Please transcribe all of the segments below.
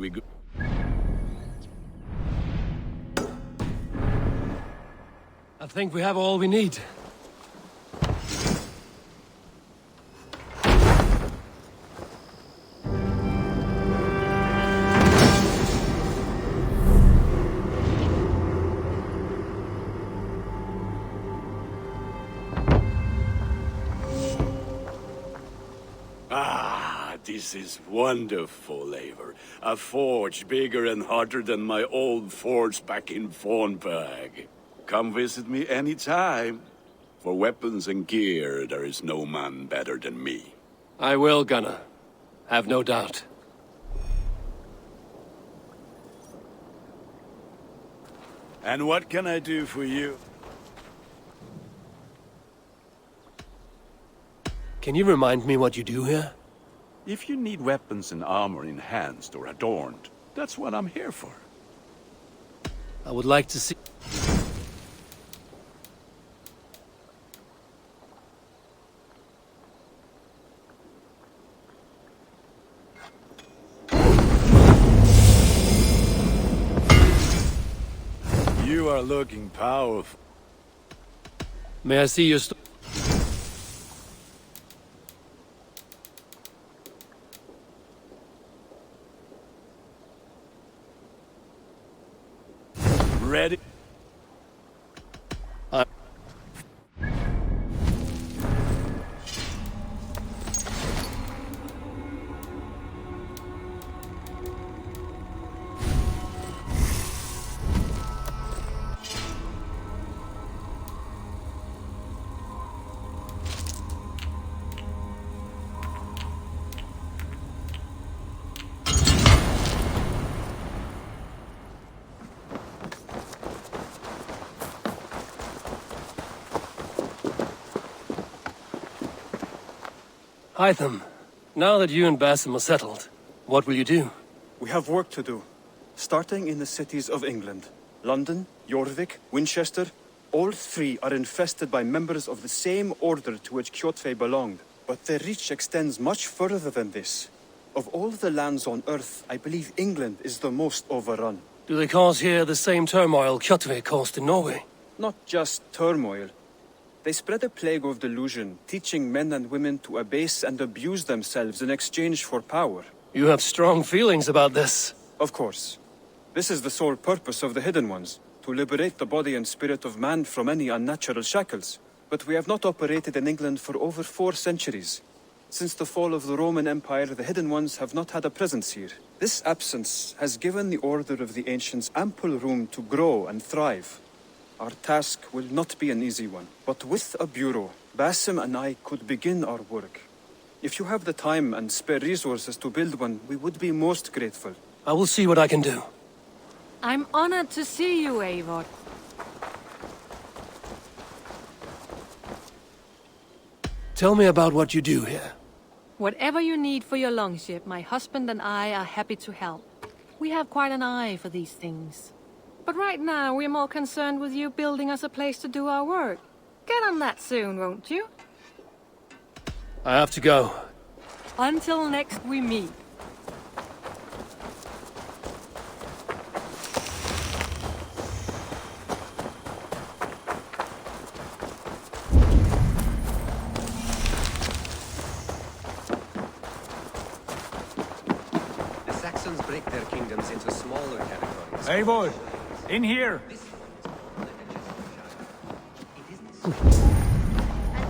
we go. I think we have all we need. Ah, this is wonderful, Eivor. A forge bigger and hotter than my old forge back in Fornberg. Come visit me anytime. For weapons and gear, there is no man better than me. I will, Gunnar. Have no doubt. And what can I do for you? Can you remind me what you do here? If you need weapons and armor enhanced or adorned, that's what I'm here for. I would like to see... You are looking powerful. May I see your Ready? Hytham, now that you and Basim are settled, what will you do? We have work to do, starting in the cities of England. London, Jorvik, Winchester, all three are infested by members of the same order to which Kjotve belonged. But their reach extends much further than this. Of all the lands on Earth, I believe England is the most overrun. Do they cause here the same turmoil Kjotve caused in Norway? Not just turmoil. They spread a plague of delusion, teaching men and women to abase and abuse themselves in exchange for power. You have strong feelings about this. Of course. This is the sole purpose of the Hidden Ones, to liberate the body and spirit of man from any unnatural shackles. But we have not operated in England for over 4 centuries. Since the fall of the Roman Empire, the Hidden Ones have not had a presence here. This absence has given the Order of the Ancients ample room to grow and thrive. Our task will not be an easy one, but with a bureau, Basim and I could begin our work. If you have the time and spare resources to build one, we would be most grateful. I will see what I can do. I'm honored to see you, Eivor. Tell me about what you do here. Whatever you need for your longship, my husband and I are happy to help. We have quite an eye for these things. But right now, we're more concerned with you building us a place to do our work. Get on that soon, won't you? I have to go. Until next we meet. The Saxons break their kingdoms into smaller territories. Eivor, in here! And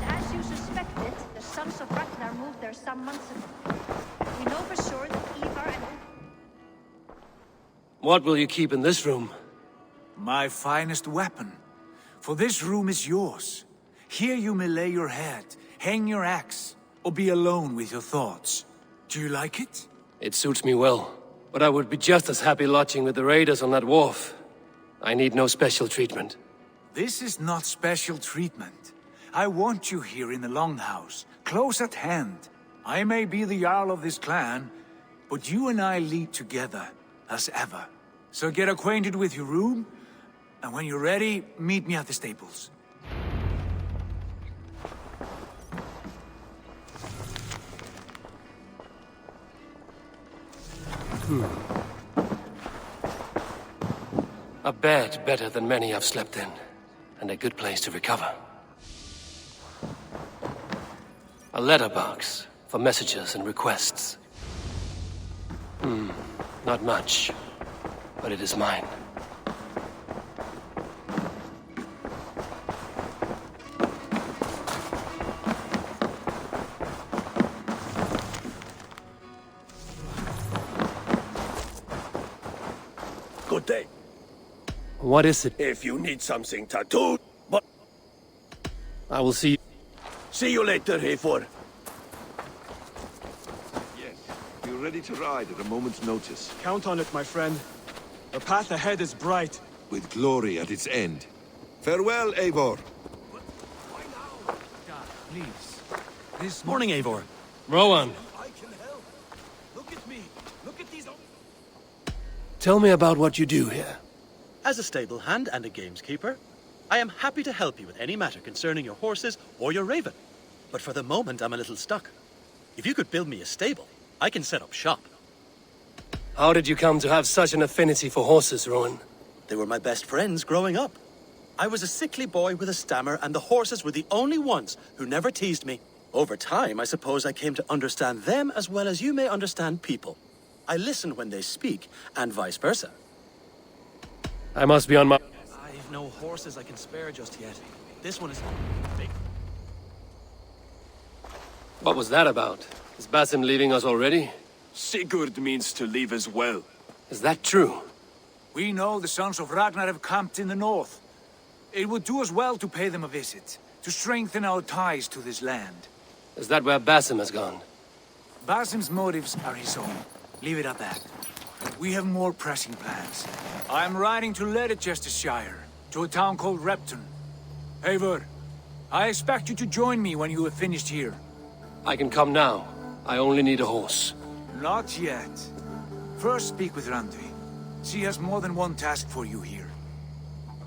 as you suspected, the sons of Ragnar moved there some months ago. We know for sure that Ivar and... What will you keep in this room? My finest weapon. For this room is yours. Here you may lay your head, hang your axe, or be alone with your thoughts. Do you like it? It suits me well. But I would be just as happy lodging with the raiders on that wharf. I need no special treatment. This is not special treatment. I want you here in the Longhouse, close at hand. I may be the Jarl of this clan, but you and I lead together, as ever. So get acquainted with your room, and when you're ready, meet me at the stables. A bed better than many I've slept in, and a good place to recover. A letterbox for messages and requests. Not much, but it is mine. Good day. What is it? If you need something tattooed, but I will see. see you later, Hayfor. Yes, we're ready to ride at a moment's notice, Count on it, my friend. The path ahead is bright. with glory at its end. Farewell, Eivor. Please. This Morning, Eivor. Rowan, I can help. Look at me. Look at these. tell me about what you do here. As a stable hand and a gameskeeper, I am happy to help you with any matter concerning your horses or your raven. But for the moment, I'm a little stuck. If you could build me a stable, I can set up shop. How did you come to have such an affinity for horses, Rowan? They were my best friends growing up. I was a sickly boy with a stammer, and the horses were the only ones who never teased me. Over time, I suppose I came to understand them as well as you may understand people. I listen when they speak, and vice versa. I must be on my... I've no horses I can spare just yet. This one is big. What was that about? Is Basim leaving us already? Sigurd means to leave as well. Is that true? We know the sons of Ragnar have camped in the north. It would do us well to pay them a visit, to strengthen our ties to this land. Is that where Basim has gone? Basim's motives are his own. Leave it at that. We have more pressing plans. I am riding to Leicestershire, to a town called Repton. Eivor, I expect you to join me when you have finished here. I can come now. I only need a horse. Not yet. First speak with Randvi. She has more than one task for you here.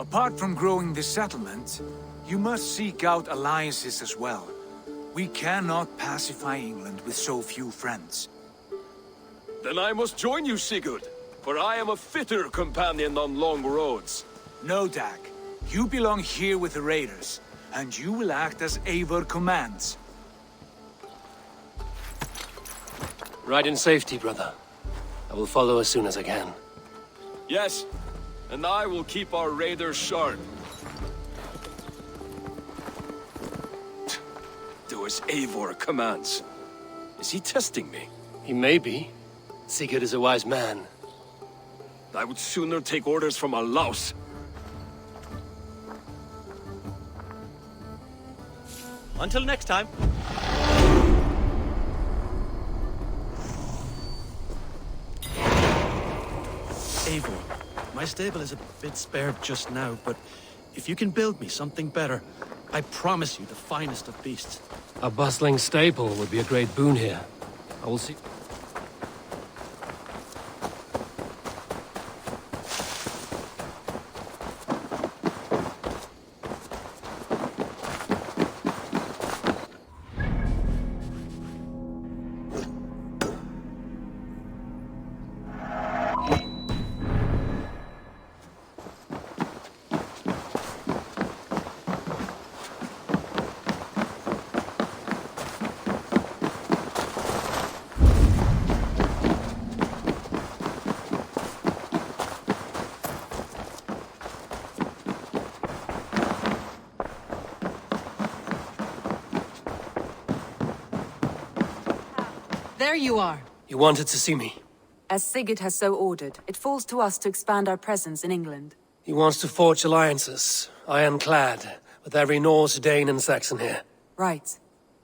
Apart from growing this settlement, you must seek out alliances as well. We cannot pacify England with so few friends. Then I must join you, Sigurd, for I am a fitter companion on long roads. No, Dag. You belong here with the raiders, and you will act as Eivor commands. Ride in safety, brother. I will follow as soon as I can. Yes, and I will keep our raiders sharp. Do as Eivor commands. Is he testing me? He may be. Sigurd is a wise man. I would sooner take orders from a louse. Until next time. Eivor, my stable is a bit spared just now, but if you can build me something better, I promise you the finest of beasts. A bustling stable would be a great boon here. I will see... There you are. You wanted to see me. As Sigurd has so ordered, it falls to us to expand our presence in England. He wants to forge alliances, ironclad, with every Norse, Dane and Saxon here. Right.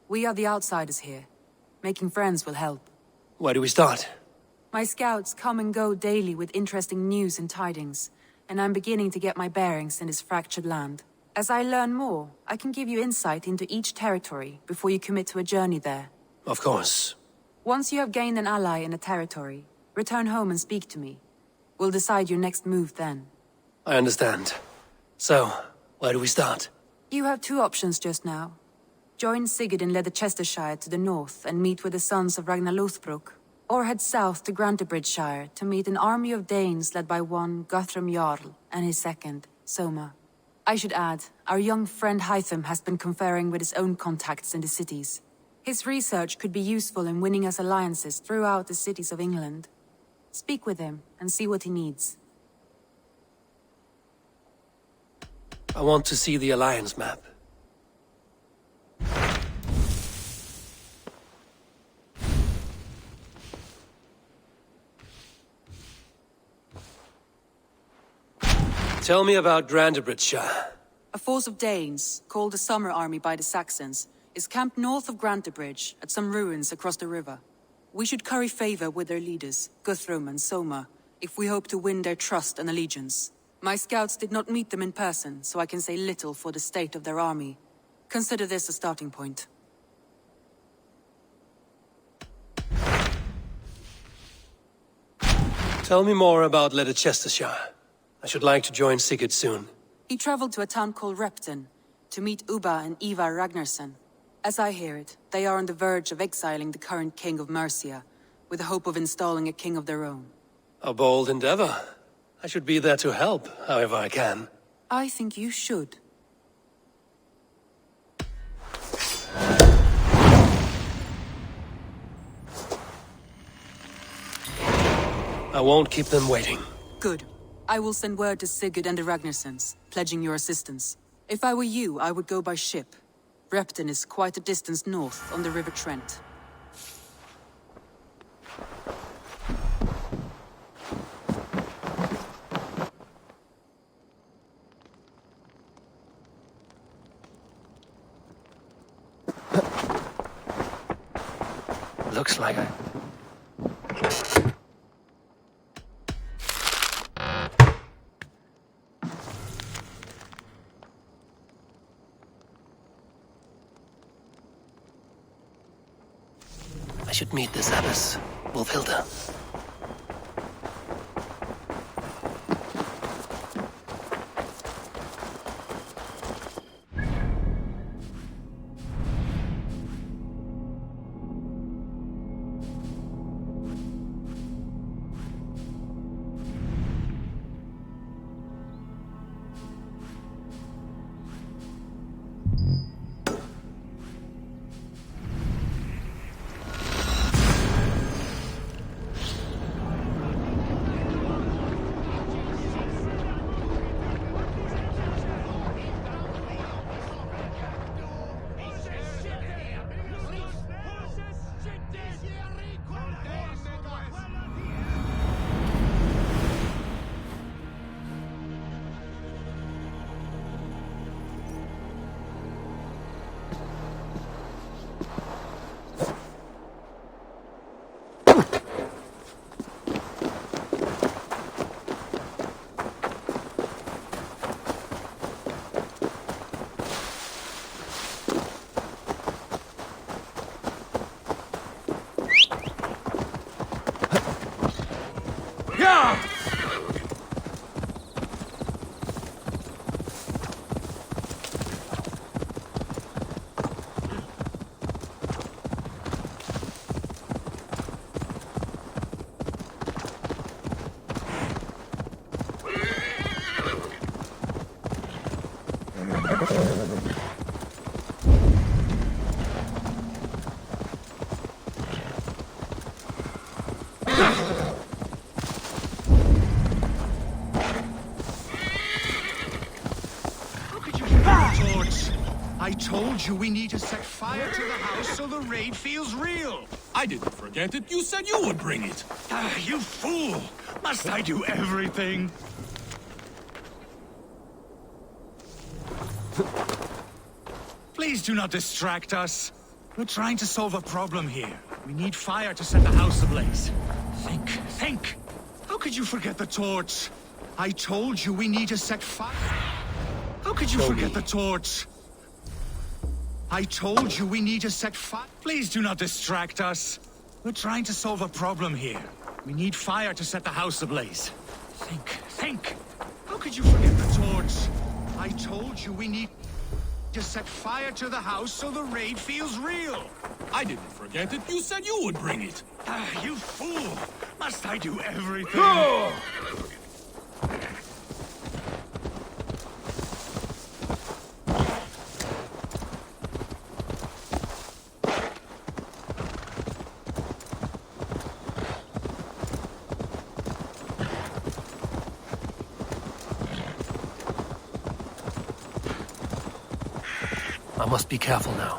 We are the outsiders here. Making friends will help. Where do we start? My scouts come and go daily with interesting news and tidings, and I'm beginning to get my bearings in this fractured land. As I learn more, I can give you insight into each territory before you commit to a journey there. Of course. Once you have gained an ally in a territory, return home and speak to me. We'll decide your next move then. I understand. So, where do we start? You have two options just now. Join Sigurd in Leicestershire to the north and meet with the sons of Ragnar Lothbrok. or head south to Grantebridgeshire to meet an army of Danes led by one Guthrum Jarl and his second, Soma. I should add, our young friend Hytham has been conferring with his own contacts in the cities. His research could be useful in winning us alliances throughout the cities of England. Speak with him and see what he needs. I want to see the Alliance map. Tell me about Grantebridgeshire. A force of Danes, called the Summer Army by the Saxons, is camped north of Grantebridge at some ruins across the river. We should curry favor with their leaders, Guthrum and Soma, if we hope to win their trust and allegiance. My scouts did not meet them in person, so I can say little for the state of their army. Consider this a starting point. Tell me more about Leicestershire. I should like to join Sigurd soon. He traveled to a town called Repton to meet Ubba and Ivar Ragnarsson. As I hear it, they are on the verge of exiling the current king of Mercia, with the hope of installing a king of their own. A bold endeavor. I should be there to help, however I can. I think you should. I won't keep them waiting. Good. I will send word to Sigurd and the Ragnarssons, pledging your assistance. If I were you, I would go by ship. Repton is quite a distance north on the River Trent. Looks like I should meet this abbess, Wolfhilda. I told you we need to set fire to the house so the raid feels real. I didn't forget it. You said you would bring it. Ah, you fool! Must I do everything? Please do not distract us. We're trying to solve a problem here. We need fire to set the house ablaze. Think! How could you forget the torch? I told you we need to set fire. How could you forget the torch? I told you we need to set fire. Please do not distract us. We're trying to solve a problem here. We need fire to set the house ablaze. Think! How could you forget the torch? I told you we need to set fire to the house so the raid feels real. I didn't forget it. You said you would bring it. Ah, you fool! Must I do everything? I must be careful now.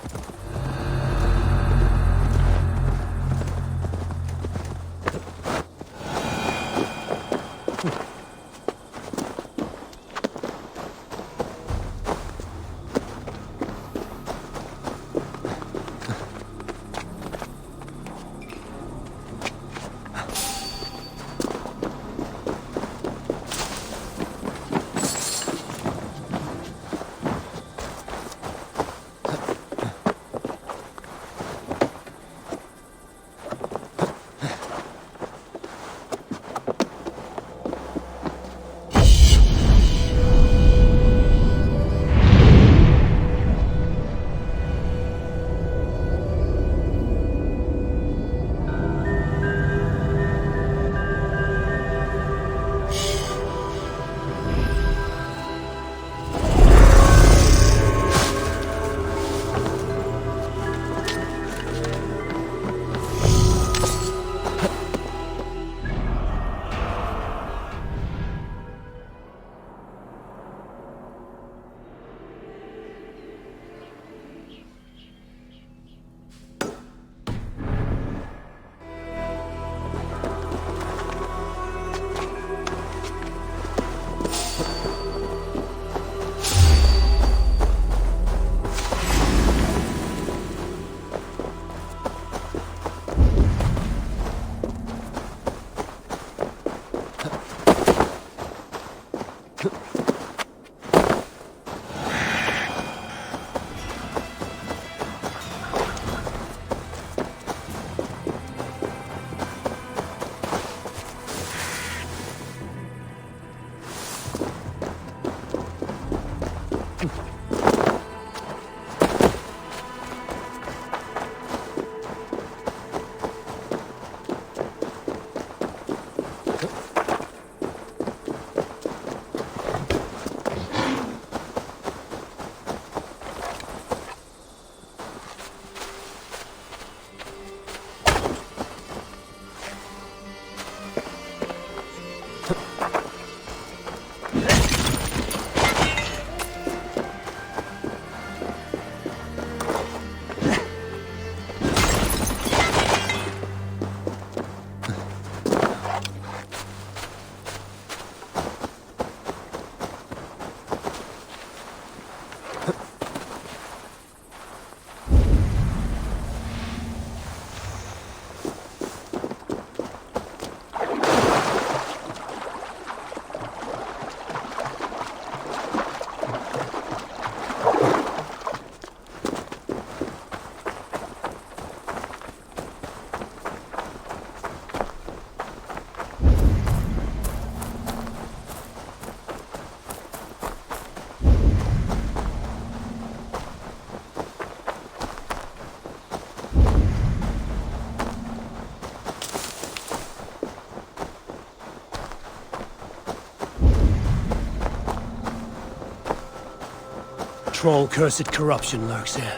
Troll-cursed corruption lurks here.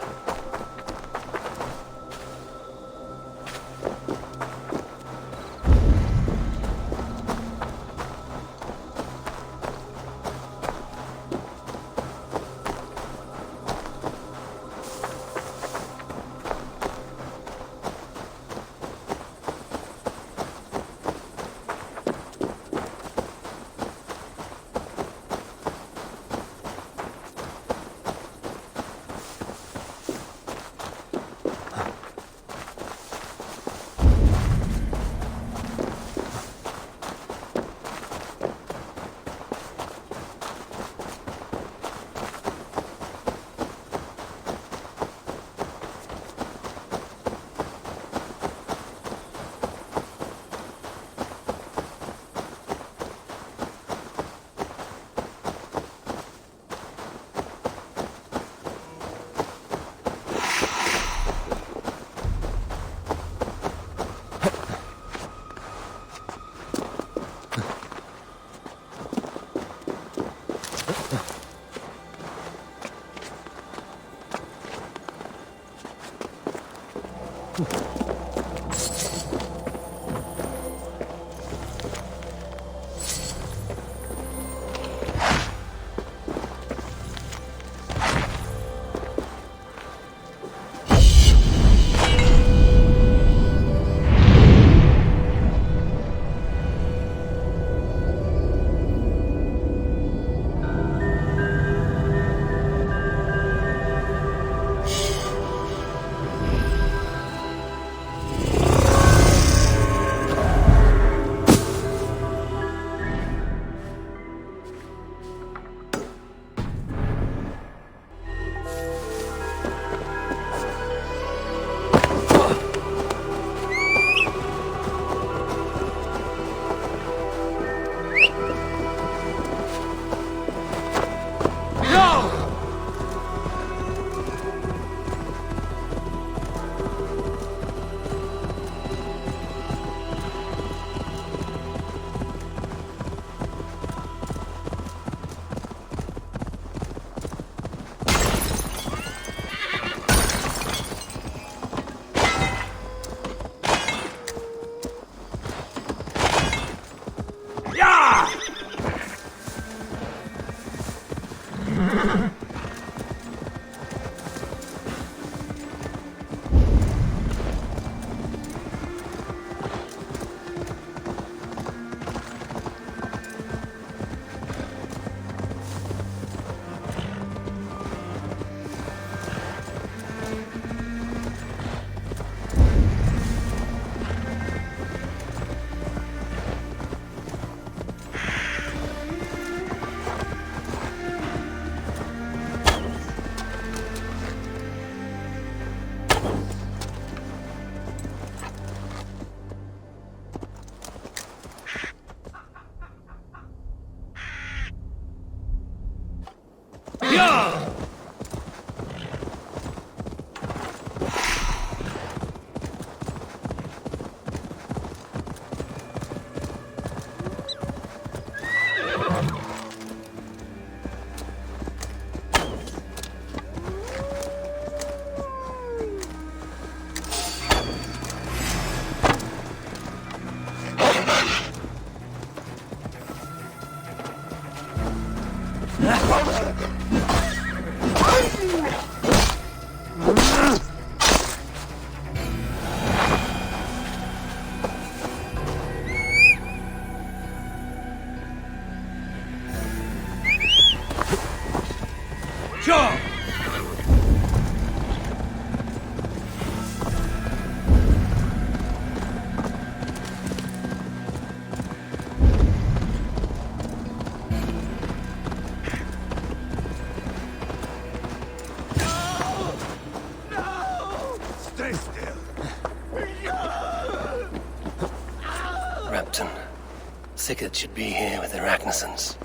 Sigurd should be here with the Ragnarsons.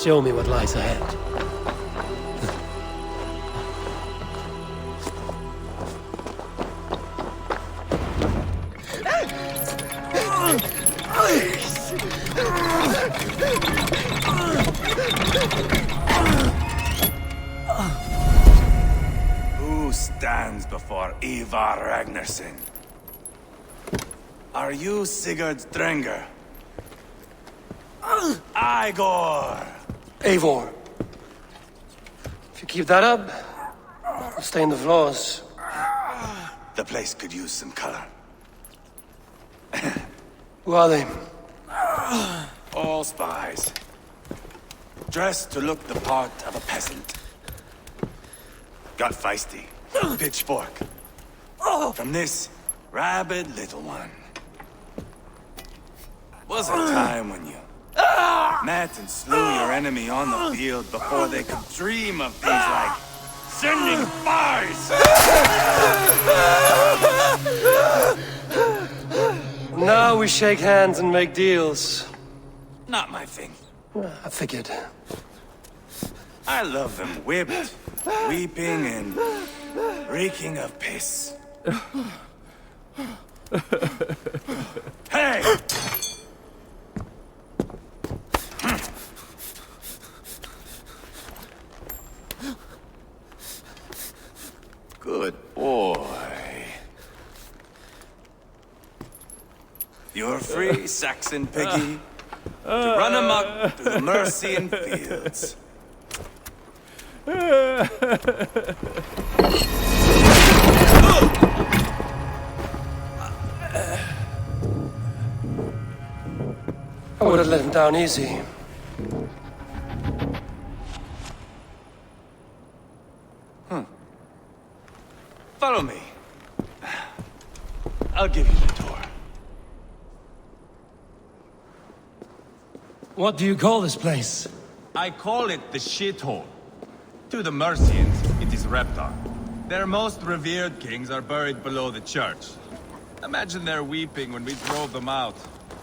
Show me what lies ahead. before Ivar Ragnarsson. Are you Sigurd Drenger? Igor! Eivor. If you keep that up, it'll stain the floors. The place could use some color. Who are they? All spies. Dressed to look the part of a peasant. Got feisty. Pitchfork. From this rabid little one. Was a time when you met and slew your enemy on the field before they could dream of things like sending spies! Now we shake hands and make deals. Not my thing. I figured. I love them whipped, weeping, and reeking of piss. Hey! Good boy. You're free, Saxon piggy, to run amok through the Mercian fields. I would have let him down easy. Follow me. I'll give you the tour. What do you call this place? I call it the shithole. To the Mercians, it is Reptar. Their most revered kings are buried below the church. Imagine their weeping when we drove them out.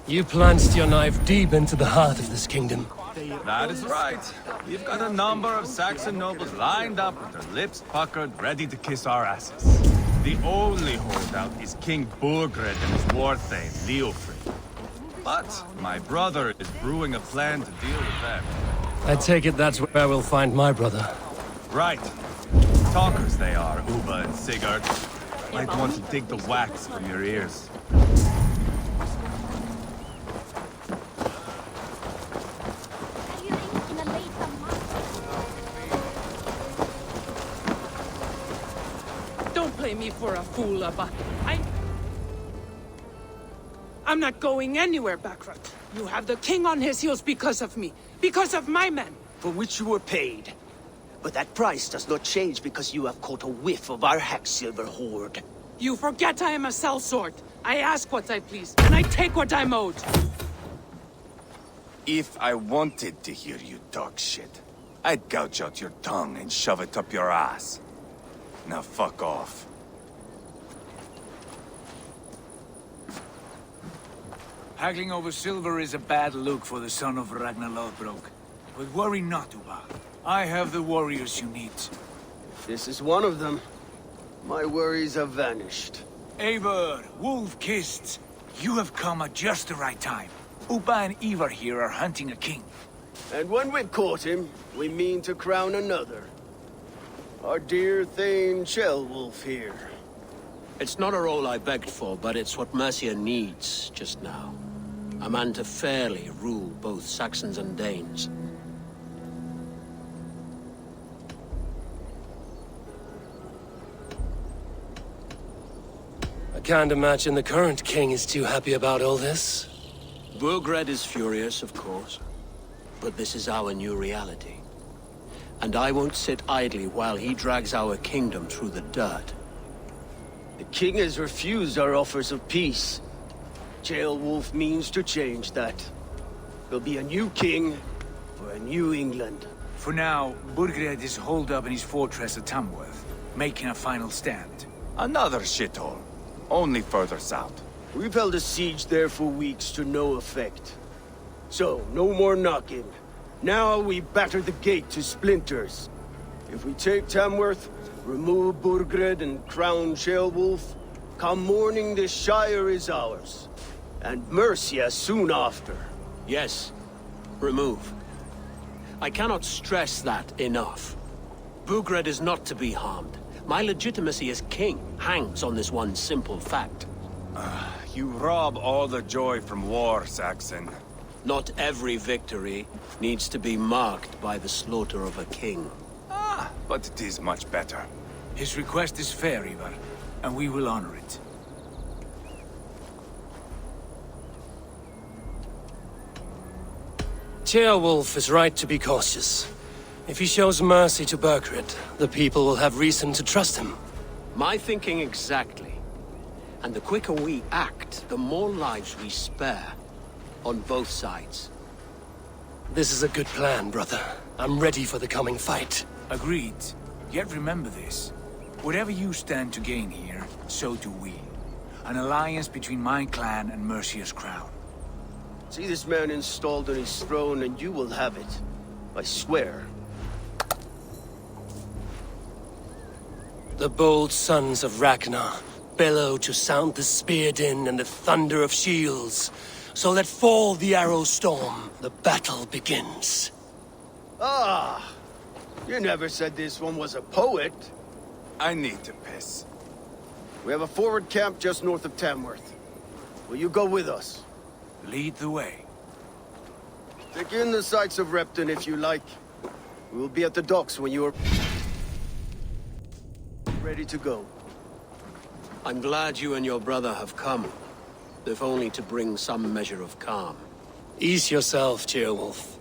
You plunged your knife deep into the heart of this kingdom. That is right. We've got a number of Saxon nobles lined up with their lips puckered, ready to kiss our asses. The only holdout is King Burgred and his war thane, Leofrid. But my brother is brewing a plan to deal with them. I take it that's where we'll find my brother. Right. Talkers they are, Uba and Sigurd. Might want to dig the wax from your ears. Don't play me for a fool, Abba. I'm not going anywhere, Backrot. You have the king on his heels because of me. Because of my men. For which you were paid. But that price does not change because you have caught a whiff of our Hacksilver hoard. You forget I am a sellsword. I ask what I please, and I take what I'm owed. If I wanted to hear you talk shit, I'd gouge out your tongue and shove it up your ass. Now fuck off. Haggling over silver is a bad look for the son of Ragnar Lothbrok. But worry not, Uba. I have the warriors you need. This is one of them. My worries have vanished. Eivor, wolf-kissed, you have come at just the right time. Uba and Ivar here are hunting a king. And when we've caught him, we mean to crown another. Our dear Thane Shellwolf here. It's not a role I begged for, but it's what Mercia needs just now. A man to fairly rule both Saxons and Danes. I can't imagine the current king is too happy about all this. Burgred is furious, of course. But this is our new reality. And I won't sit idly while he drags our kingdom through the dirt. The king has refused our offers of peace. Jailwolf means to change that. There'll be a new king for a new England. For now, Burgred is holed up in his fortress at Tamworth, making a final stand. Another shithole. Only further south. We've held a siege there for weeks to no effect. So, no more knocking. Now we batter the gate to splinters. If we take Tamworth, remove Burgred and crown Sheolwulf, come morning the Shire is ours. And Mercia soon after. Yes, remove. I cannot stress that enough. Burgred is not to be harmed. My legitimacy as king hangs on this one simple fact. You rob all the joy from war, Saxon. Not every victory needs to be marked by the slaughter of a king. But it is much better. His request is fair, Ivar, and we will honor it. Ceolwulf is right to be cautious. If he shows mercy to Burgred, the people will have reason to trust him. My thinking exactly. And the quicker we act, the more lives we spare. On both sides. This is a good plan, brother. I'm ready for the coming fight. Agreed. Yet remember this. Whatever you stand to gain here, so do we. An alliance between my clan and Mercia's crown. See this man installed on his throne and you will have it. I swear. The bold sons of Ragnar bellow to sound the spear din and the thunder of shields. So let fall the arrow storm. The battle begins. Ah! You never said this one was a poet. I need to piss. We have a forward camp just north of Tamworth. Will you go with us? Lead the way. Take in the sights of Repton if you like. We will be at the docks when you are ready to go. I'm glad you and your brother have come. If only to bring some measure of calm. Ease yourself, Ceolwulf.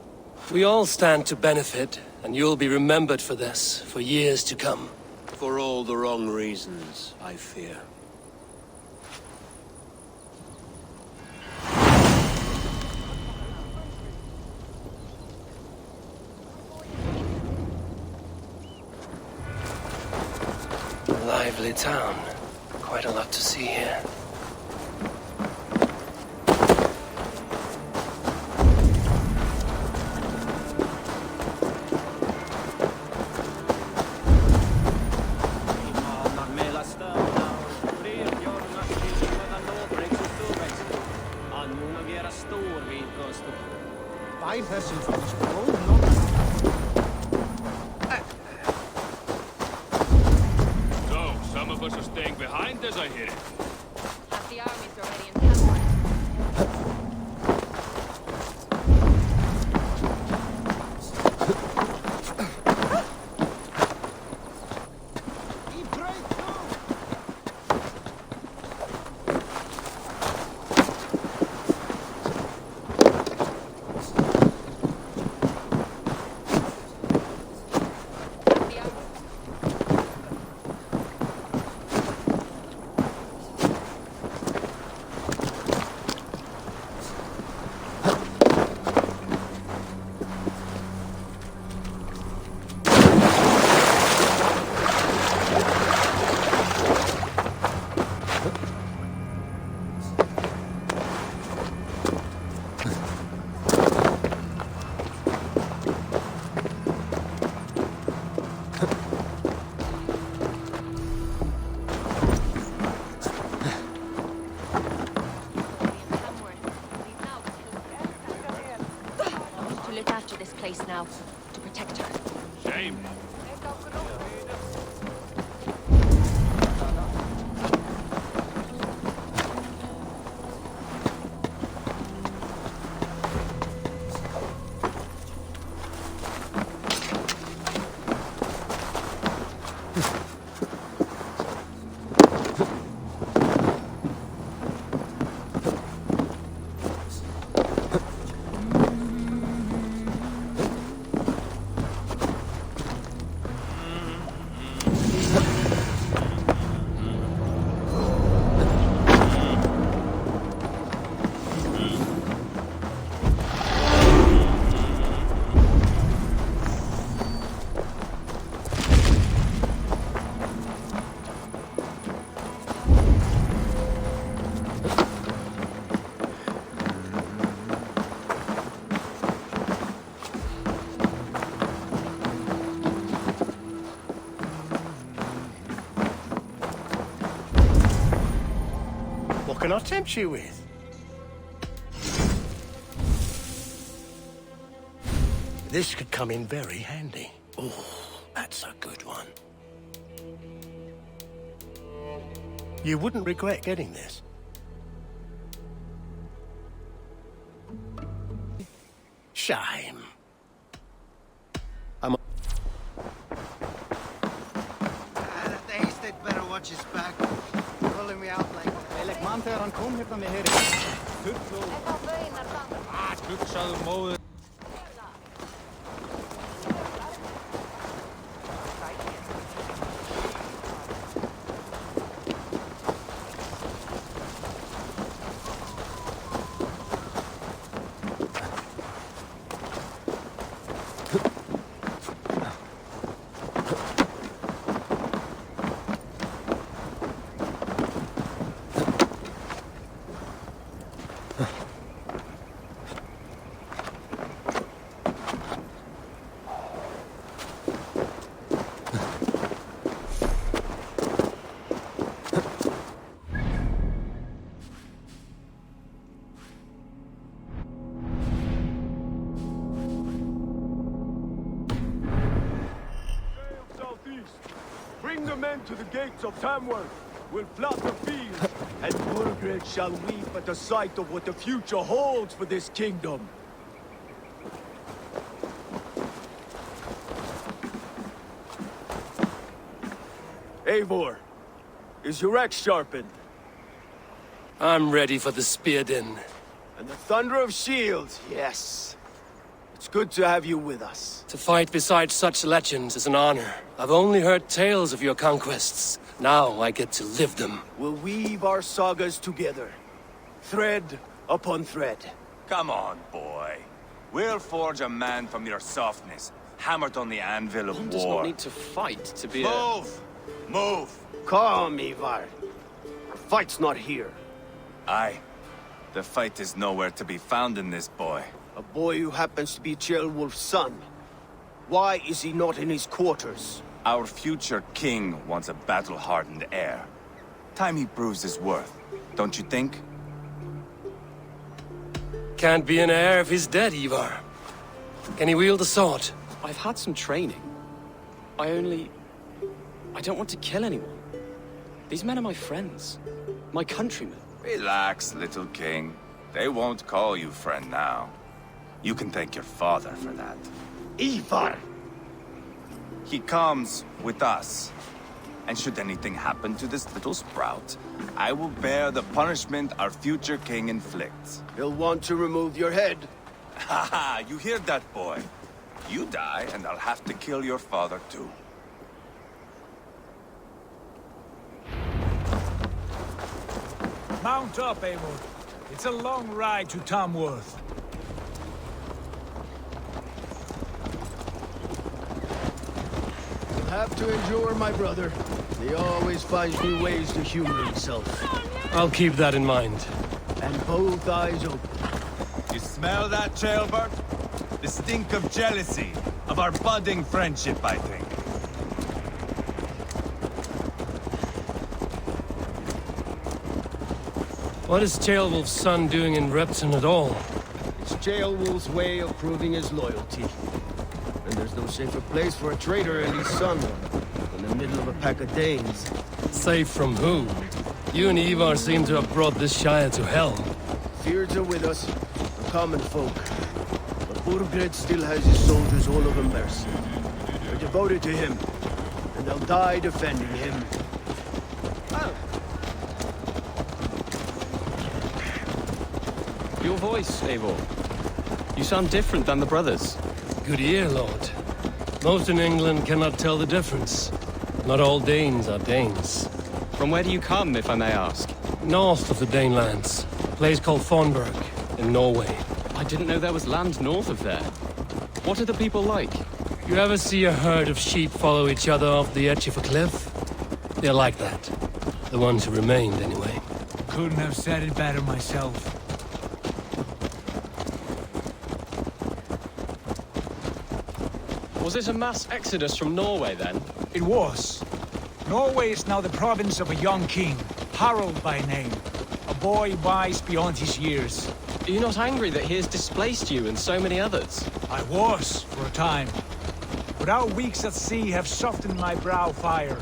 We all stand to benefit, and you'll be remembered for this, for years to come. For all the wrong reasons, I fear. A lively town. Quite a lot to see here. So, some of us are staying behind as I hear it. Have the armies already in Tamworth? Now, to protect her. Shame. What can I tempt you with? This could come in very handy. Oh, that's a good one. You wouldn't regret getting this. Shame. The haystack better watch his back. Pulling me out like... Eileg mann þegar hann kom hérna með herri. Full og... Hugsaðu móður. Bring the men to the gates of Tamworth. We'll flood the fields, and Burgred shall weep at the sight of what the future holds for this kingdom. Eivor, is your axe sharpened? I'm ready for the spear din. And the thunder of shields, yes. It's good to have you with us. To fight beside such legends is an honor. I've only heard tales of your conquests. Now I get to live them. We'll weave our sagas together. Thread upon thread. Come on, boy. We'll forge a man from your softness, hammered on the anvil of One war. does not need to fight to be Move! Move! Calm, Ivar. The fight's not here. Aye. The fight is nowhere to be found in this boy. A boy who happens to be Ceolwulf's son. Why is he not in his quarters? Our future king wants a battle-hardened heir. Time he proves his worth, don't you think? Can't be an heir if he's dead, Ivar. Can he wield a sword? I've had some training. I don't want to kill anyone. These men are my friends. My countrymen. Relax, little king. They won't call you friend now. You can thank your father for that. Ivar! He comes with us. And should anything happen to this little sprout, I will bear the punishment our future king inflicts. He'll want to remove your head. Haha, you hear that, boy? You die, and I'll have to kill your father, too. Mount up, Eivor. It's a long ride to Tamworth. You'll have to endure, my brother. He always finds new ways to humor himself. I'll keep that in mind. And both eyes open. You smell that, Ceolbert? The stink of jealousy, of our budding friendship, I think. What is Ceolwulf's son doing in Repton at all? It's Ceolwulf's way of proving his loyalty. And there's no safer place for a traitor and his son in the middle of a pack of Danes. Safe from who? You and Ivar seem to have brought this Shire to hell. Fears are with us, the common folk. But Burgred still has his soldiers all over mercy. They're devoted to him, and they'll die defending him. Your voice, Eivor. You sound different than the brothers. Good ear, Lord. Most in England cannot tell the difference. Not all Danes are Danes. From where do you come, if I may ask? North of the Danelands. A place called Thornburg, in Norway. I didn't know there was land north of there. What are the people like? You ever see a herd of sheep follow each other off the edge of a cliff? They're like that. The ones who remained, anyway. Couldn't have said it better myself. Was it a mass exodus from Norway, then? It was. Norway is now the province of a young king, Harald by name. A boy wise beyond his years. Are you not angry that he has displaced you and so many others? I was, for a time. But our weeks at sea have softened my brow fire.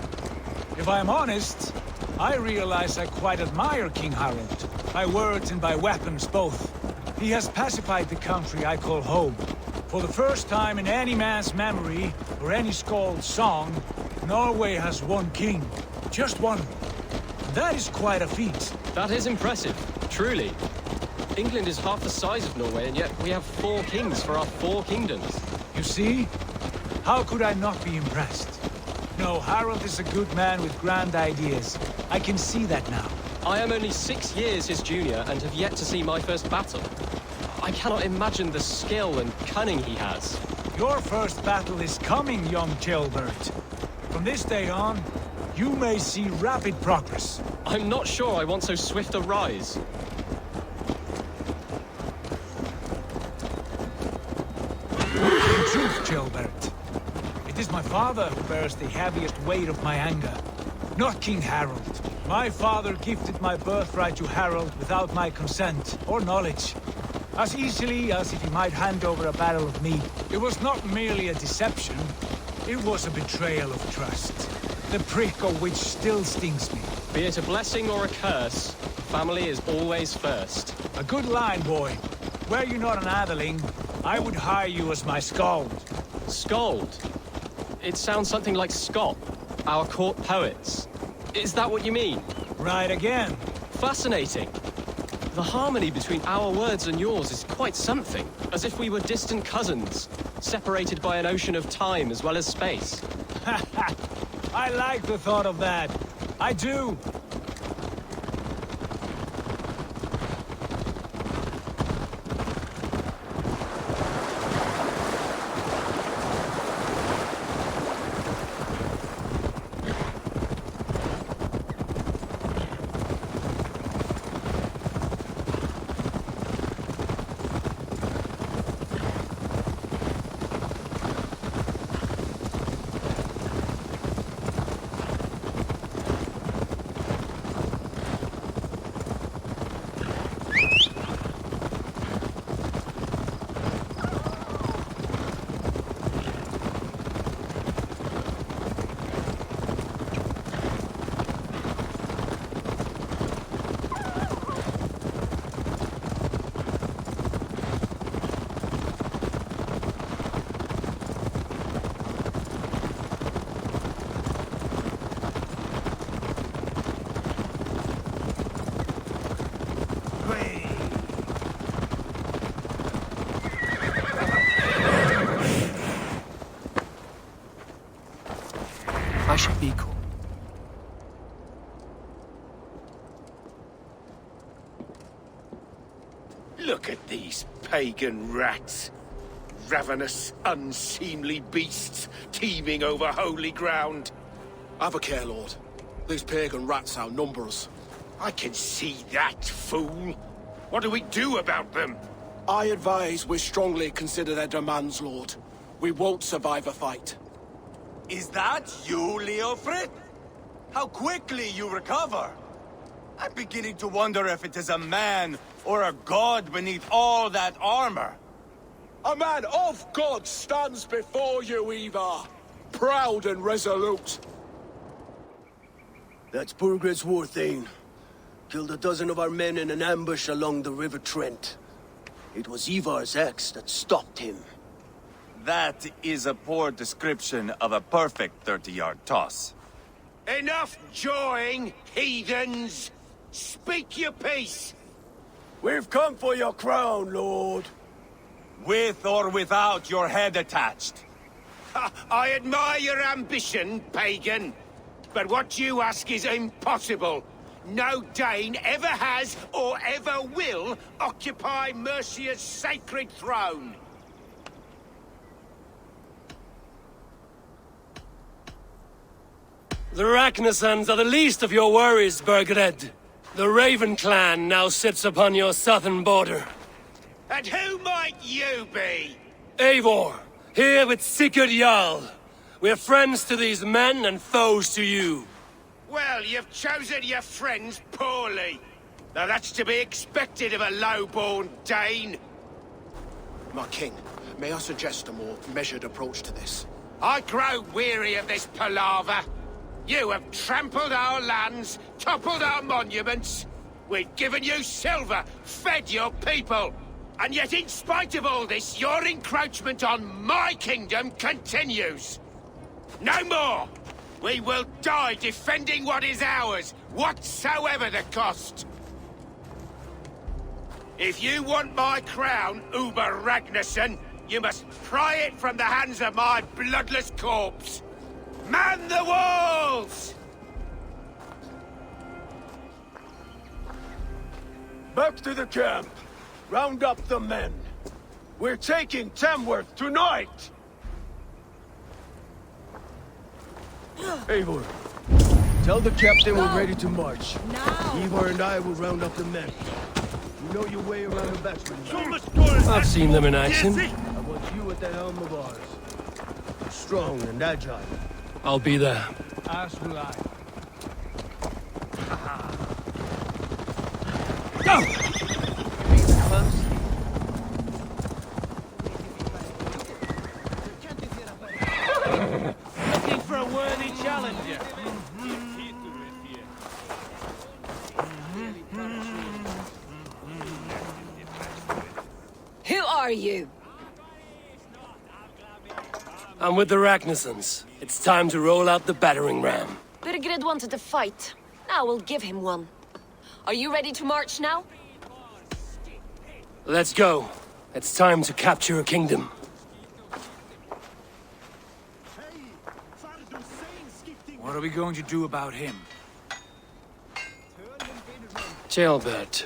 If I am honest, I realize I quite admire King Harold, by words and by weapons both. He has pacified the country I call home. For the first time in any man's memory, or any skald's song, Norway has one king. Just one. That is quite a feat. That is impressive, truly. England is half the size of Norway, and yet we have 4 kings for our 4 kingdoms. You see? How could I not be impressed? No, Harold is a good man with grand ideas. I can see that now. I am only 6 years his junior and have yet to see my first battle. I cannot imagine the skill and cunning he has. Your first battle is coming, young jailbird. From this day on, you may see rapid progress. I'm not sure I want so swift a rise. In truth, jailbird, it is my father who bears the heaviest weight of my anger, not King Harold. My father gifted my birthright to Harold without my consent or knowledge. As easily as if he might hand over a barrel of meat. It was not merely a deception, it was a betrayal of trust. The prick of which still stings me. Be it a blessing or a curse, family is always first. A good line, boy. Were you not an atheling, I would hire you as my skald. Skald? It sounds something like Scott, our court poets. Is that what you mean? Right again. Fascinating. The harmony between our words and yours is quite something. As if we were distant cousins, separated by an ocean of time as well as space. I like the thought of that. I do. I should be cool. Look at these pagan rats. Ravenous, unseemly beasts teeming over holy ground. Have a care, Lord. These pagan rats outnumber us. I can see that, fool. What do we do about them? I advise we strongly consider their demands, Lord. We won't survive a fight. Is that you, Leofrid? How quickly you recover! I'm beginning to wonder if it is a man or a god beneath all that armor. A man of God stands before you, Eva. Proud and resolute. That's Burgred's war thane. Killed a dozen of our men in an ambush along the River Trent. It was Ivar's axe that stopped him. That is a poor description of a perfect 30-yard toss. Enough jawing, heathens! Speak your piece! We've come for your crown, Lord. With or without your head attached. I admire your ambition, pagan. But what you ask is impossible. No Dane ever has or ever will occupy Mercia's sacred throne. The Ragnarsons are the least of your worries, Burgred. The Raven clan now sits upon your southern border. And who might you be? Eivor, here with Sigurd Jarl. We're friends to these men and foes to you. Well, you've chosen your friends poorly. Now that's to be expected of a low-born Dane. My king, may I suggest a more measured approach to this? I grow weary of this palaver. You have trampled our lands, toppled our monuments. We've given you silver, fed your people. And yet in spite of all this, your encroachment on my kingdom continues. No more! We will die defending what is ours, whatsoever the cost. If you want my crown, Uber Ragnarsson, you must pry it from the hands of my bloodless corpse. Man the walls! Back to the camp. Round up the men. We're taking Tamworth tonight! Eivor, tell the captain we're ready to march. Now! Eivor and I will round up the men. You know your way around the battery. I've seen them in action. I want you at the helm of ours. Strong and agile. I'll be there. As will I. Go! Looking for a worthy challenger. Who are you? I'm with the Ragnarssons. It's time to roll out the battering ram. Birgred wanted to fight. Now we'll give him one. Are you ready to march now? Let's go. It's time to capture a kingdom. What are we going to do about him? Jailbird.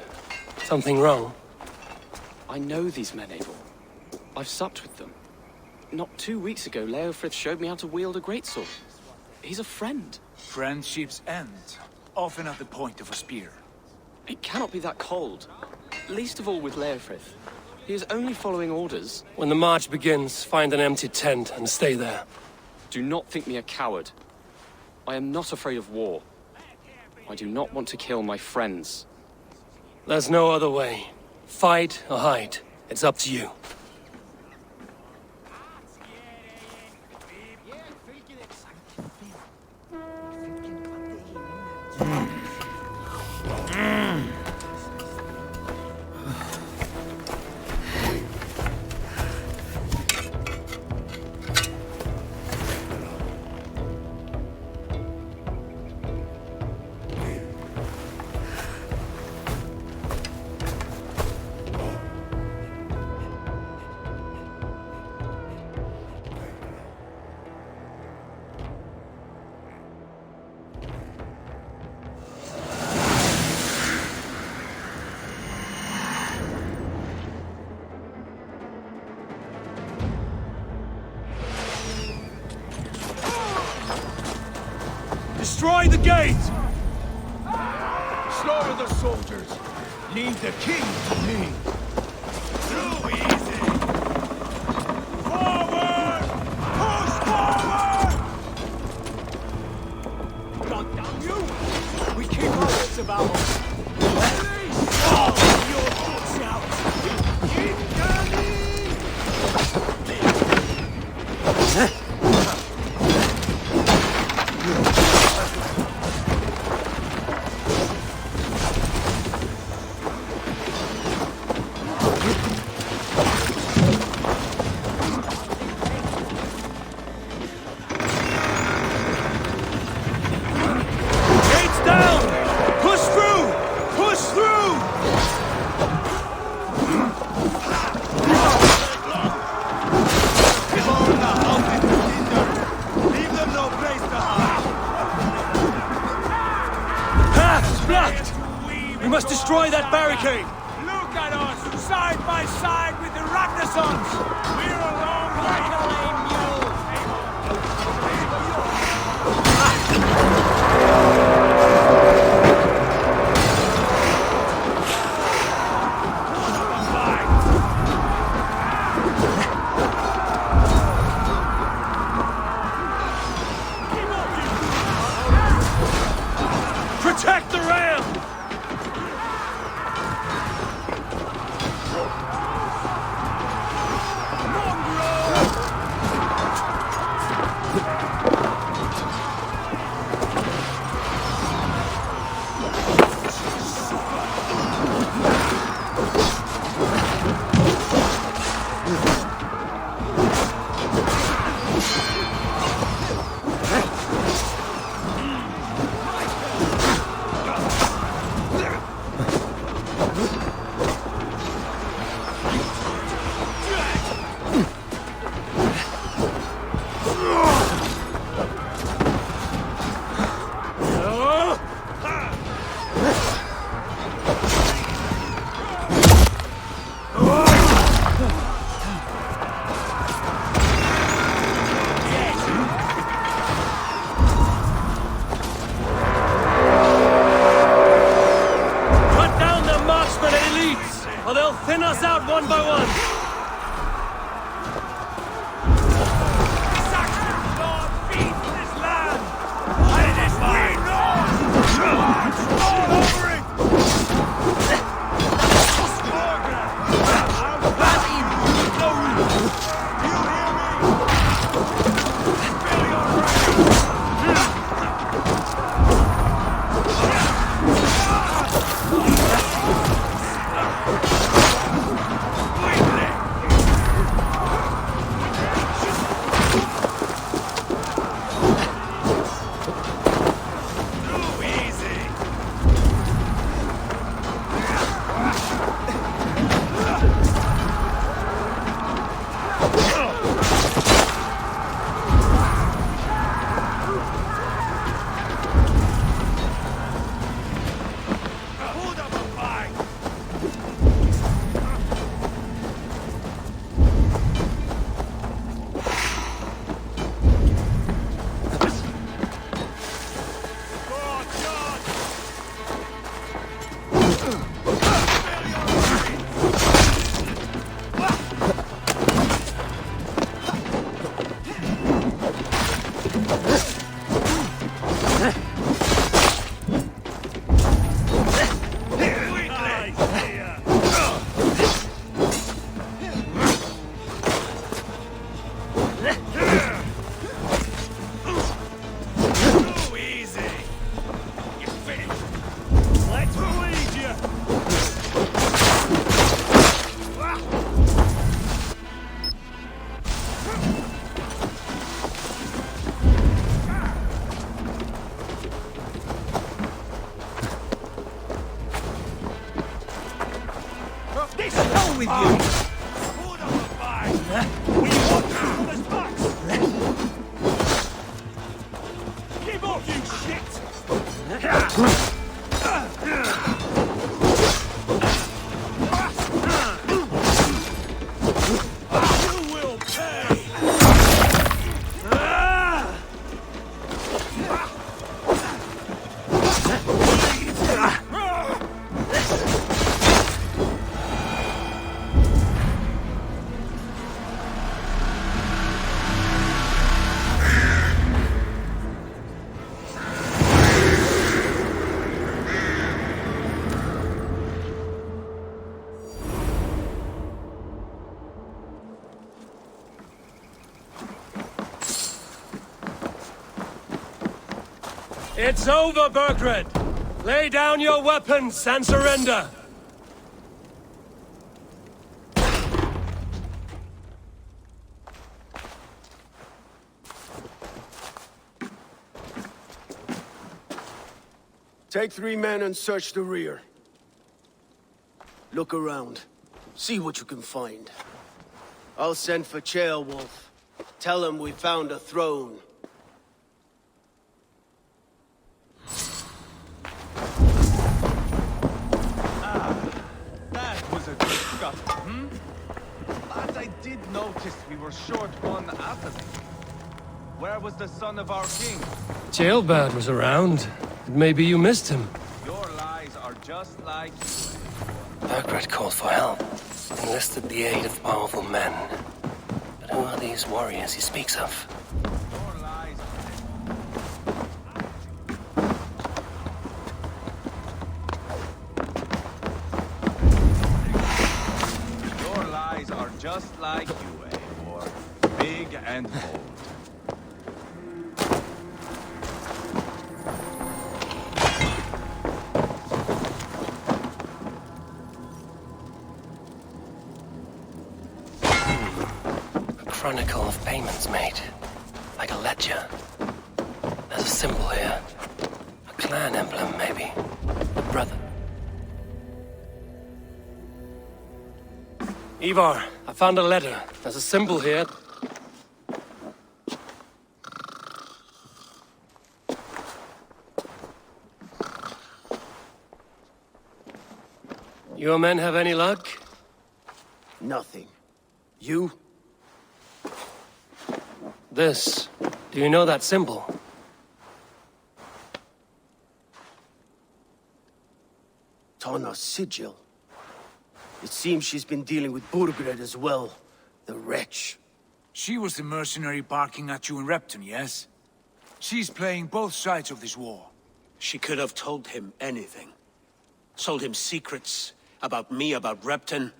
Something wrong? I know these men, Eivor. I've supped with them. Not 2 weeks ago, Leofrith showed me how to wield a greatsword. He's a friend. Friendships end, often at the point of a spear. It cannot be that cold. Least of all with Leofrith. He is only following orders. When the march begins, find an empty tent and stay there. Do not think me a coward. I am not afraid of war. I do not want to kill my friends. There's no other way. Fight or hide. It's up to you. Destroy the gate! Slaughter the soldiers! Leave the king to me! Too easy! Forward! Push forward! God damn you! We keep our wits about us! Your boots out! Destroy that barricade! Look at us, side by side with the Ragnarssons! We're a long way to lame Protect the ram! with you! Give up, you shit! You will pay! It's over, Burgred! Lay down your weapons and surrender! Take 3 men and search the rear. Look around. See what you can find. I'll send for Ceolwulf. Tell him we found a throne. That was a good scuffle, hmm? But I did notice we were short one athelate. Where was the son of our king? Ceolbad was around. Maybe you missed him. Your lies are just like you. Burgred called for help. Enlisted the aid of powerful men. But who are these warriors he speaks of? Your lies are just like you, Eivor. Big and bold. Chronicle of payments made. Like a ledger. There's a symbol here. A clan emblem, maybe. A brother. Ivar, I found a letter. There's a symbol here. Your men have any luck? Nothing. You? This. Do you know that symbol? Tana's sigil. It seems she's been dealing with Burgred as well. The wretch. She was the mercenary barking at you in Repton, yes? She's playing both sides of this war. She could have told him anything. Told him secrets about me, about Repton,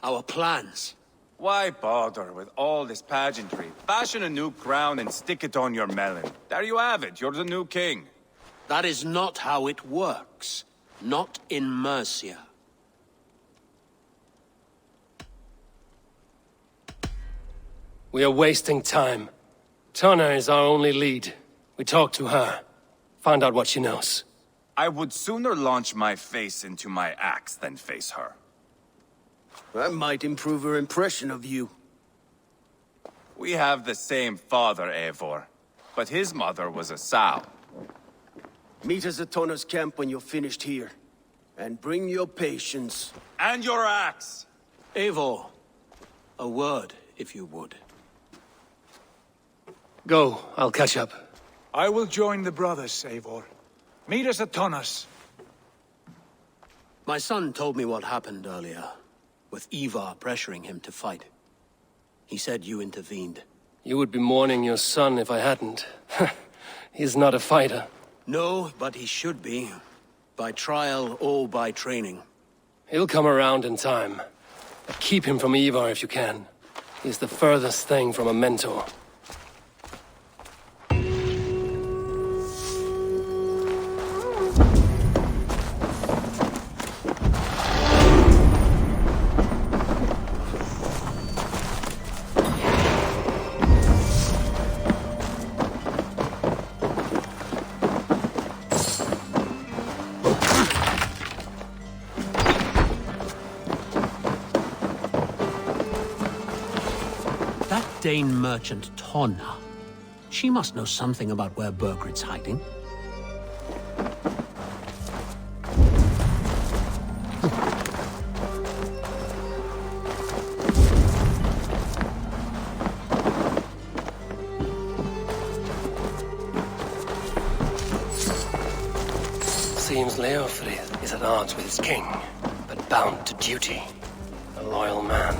our plans. Why bother with all this pageantry? Fashion a new crown and stick it on your melon. There you have it, you're the new king. That is not how it works. Not in Mercia. We are wasting time. Tana is our only lead. We talk to her. Find out what she knows. I would sooner launch my face into my axe than face her. That might improve her impression of you. We have the same father, Eivor. But his mother was a sow. Meet us at Tana's camp when you're finished here. And bring your patience. And your axe! Eivor, a word, if you would. Go, I'll catch up. I will join the brothers, Eivor. Meet us at Tana's. My son told me what happened earlier, with Ivar pressuring him to fight. He said you intervened. You would be mourning your son if I hadn't. He's not a fighter. No, but he should be. By trial or by training. He'll come around in time. But keep him from Ivar if you can. He's the furthest thing from a mentor. Dane merchant Tonna. She must know something about where Burgred's hiding. Seems Leofrith is at odds with his king, but bound to duty. A loyal man.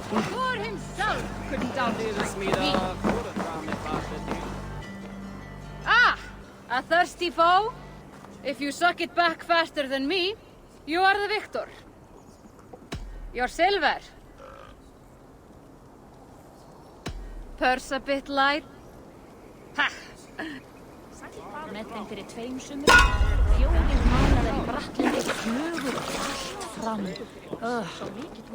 Thor himself couldn't outdo me. Ah! A thirsty foe? If you suck it back faster than me, you are the victor. Your silver. Purse a bit light. Ha! Meðin fyrir 2 sumur, 4 mánaðar í Brattlandi, flugur allt fram. Svo mikið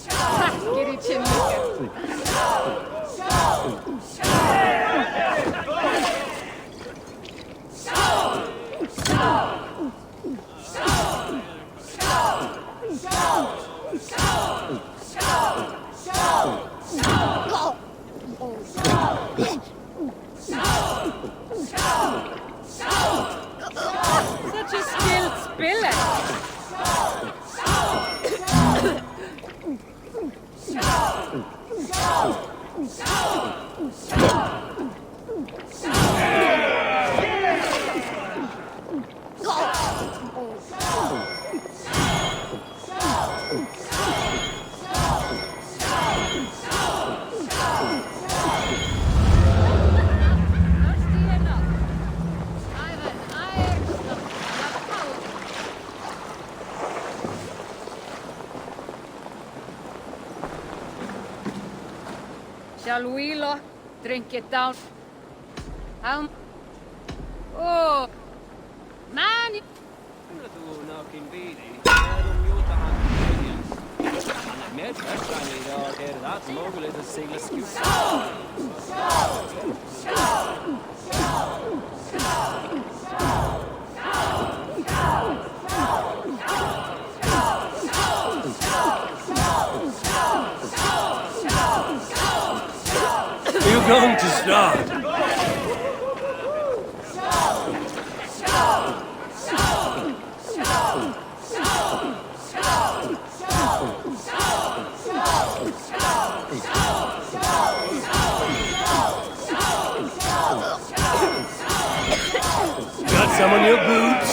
Takkir í kynningar. Such a skilled spiller. Shall we lot drink it down? Oh, man! You're going to start. Got some on your boots?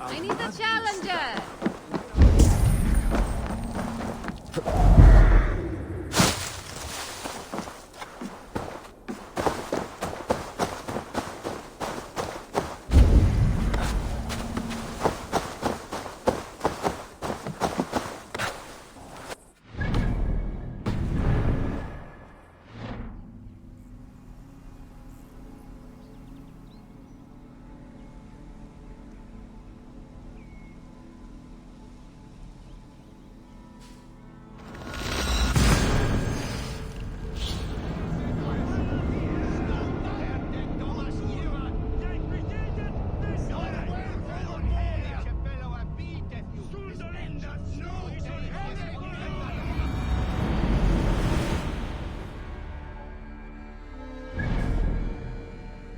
I need a challenger!